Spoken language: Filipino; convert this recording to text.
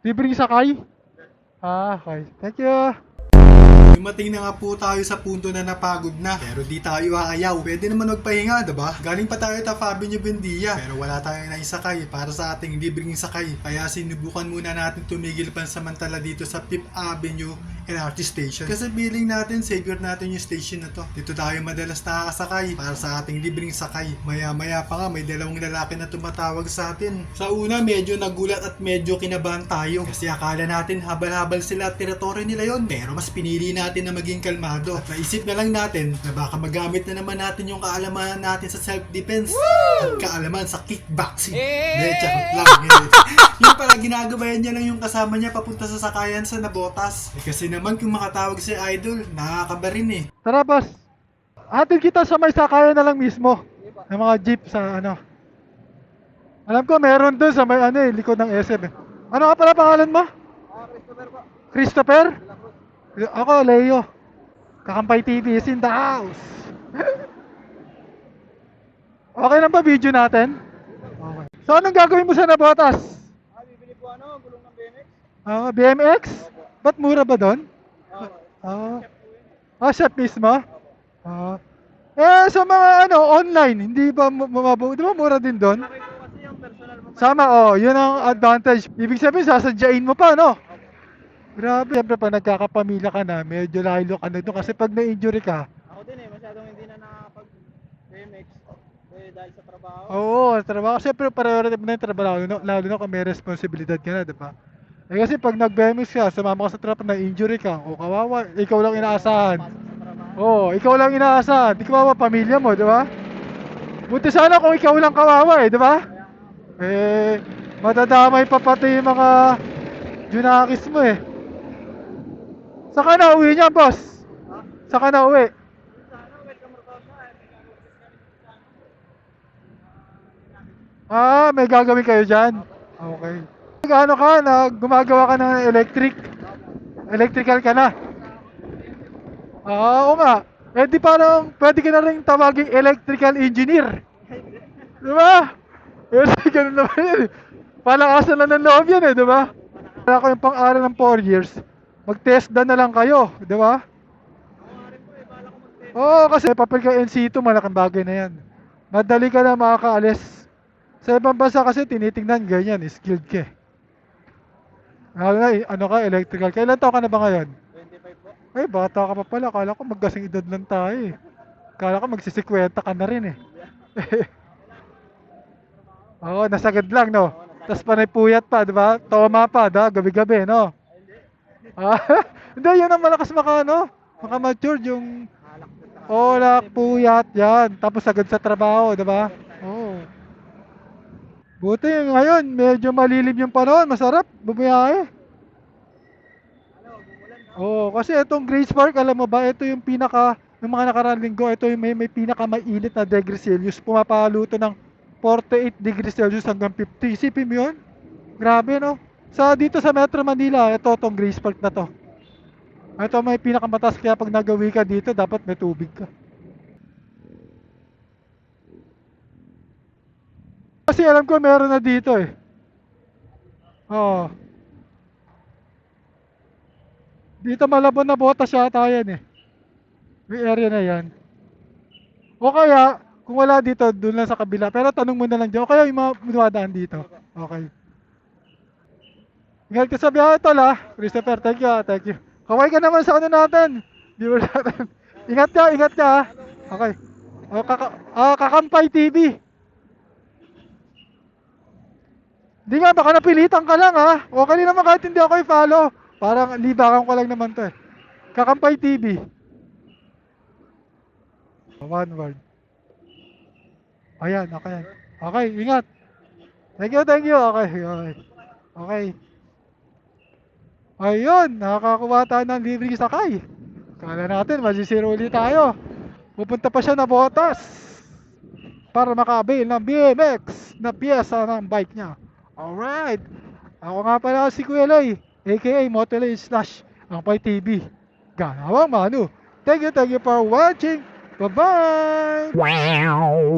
Libreng sakay? Ah, okay. Thank you. Dumating na nga po tayo sa punto na napagod na, pero di tayo aayaw. Pwede naman magpahinga, diba? Galing pa tayo ta Fabio Buendia, pero wala tayong naisakay para sa ating libreng sakay. Kaya sinubukan muna natin tumigil pansamantala dito sa Fifth Avenue LRT Station. Kasi feeling natin, savior natin yung station na to. Dito tayo madalas nakakasakay para sa ating libreng sakay. Maya-maya pa nga, may dalawang lalaki na tumatawag sa atin. Sa una, medyo nagulat at medyo kinabahan tayo. Kasi akala natin habal-habal sila at teritoryo nila yon. Pero mas pinili natin na maging kalmado. At naisip na lang natin na baka magamit na naman natin yung kaalaman natin sa self-defense. At kaalaman sa kickboxing. Charot lang. Yung pala ginagabayan niya lang yung kasama niya papunta sa sakayan sa Nabotas. Kasi naman kung makatawag si Idol, nakakaba rin eh. Tara, boss. Atin kita sa may sakayan na lang mismo. Ng mga jeep sa ano. Alam ko meron doon sa may ano eh, likod ng SM eh. Ano ka pala pangalan mo? Christopher po. Christopher? Ako, Leo. Kakampay TV is in the house. Okay lang ba video natin? Okay. So anong gagawin mo sa Nabotas? Bibili po gulong ng BMX. BMX? Ba't mura ba doon? Chef mismo? Sa mga online, hindi ba di ba mura din doon? Laki po kasi yung personal mo. Sama, yun ang advantage. Ibig sabihin, sasadyain mo pa, no? Grabe, siyempre pag nagkakapamilya ka na, medyo lalo ka na doon. Kasi pag na-injury ka, Ako din masyadong hindi na nakapag BMX. Dahil sa trabaho. oo, trabaho. Siyempre, priority mo na yung trabaho, lalo na kung may responsibilidad ka na, di ba? Kasi pag nag-BMX ka, sumama ka sa trabaho, na-injury ka, o kawawa, ikaw lang inaasahan. Ikaw lang inaasahan. Di kawawa pamilya mo, di ba? Buti sana kung ikaw lang kawawa di ba? Madadamay pa pati yung mga junakis mo eh. Saka na uwi niya, boss? Saka na uwi? May gagawin kayo dyan? Okay. Ano ka na gumagawa ka ng electrical ka na? Oo nga. Di parang pwede ka na rin tawaging electrical engineer. Di ba? Ganun naman yun. Palakasan lang ng loob yan di ba? Kaya ko yung pang-aral ng 4 years, mag-TESDA na lang kayo, di ba? Oo, kasi papel ka NC2, malaking bagay na yan. Madali ka na makakaalis. Sa ibang bansa kasi tinitingnan ganyan, skilled ka. Lalo na, electrical. Kailan taon ka na ba ngayon? 25 po. Bata ka pa pala. Kala ko magkasing edad lang tayo eh. Kala ko magsisikwenta ka na rin eh. Oo, nasagad lang, no? Tapos panay puyat pa, di ba? Toma pa, gabi-gabi, no? Hindi, yun ang malakas maka-mature yung puyat, yan. Tapos agad sa trabaho, di ba? Oo. Buti ngayon, medyo malilim yung panahon, masarap, bumiyahe. Kasi itong Grace Park, alam mo ba, ito yung yung mga nakaraang linggo, ito yung may pinaka-mainit na degree Celsius. Pumapaluto ng 48 degrees Celsius hanggang 50. Isipin mo yun? Grabe, no? Dito sa Metro Manila, ito tong Grace Park na to. Ito may pinakamataas, kaya pag nagawi ka dito, dapat may tubig ka. Kasi alam ko meron na dito eh. Dito Malabon na botas yata yan eh. May area na yan. O kaya, kung wala dito, doon lang sa kabila. Pero tanong mo na lang dyan. O kaya yung mga dumadaan dito. Okay. Ingat ka sa biyahe tol Christopher, thank you thank you. Kaway ka naman sa natin. Viewer natin. Ingat ka Okay. Kakampay TV. Hindi nga, baka napilitan ka lang Okay naman kahit hindi ako i-follow. Parang libakan ko lang naman to eh. Kakampay TV. One word. Ayan, okay. Okay, ingat. Thank you. Okay. Ayun, nakakuha tayo ng libreng sakay. Kala natin, masisiro ulit tayo. Pupunta pa siya na Botas para makabil ng BMX na piyesa ng bike niya. Alright. Ako nga pala si Kuya Loy, aka Motoloy / Angpay TV. Ganawang Manu. Thank you for watching. Bye-bye! Wow.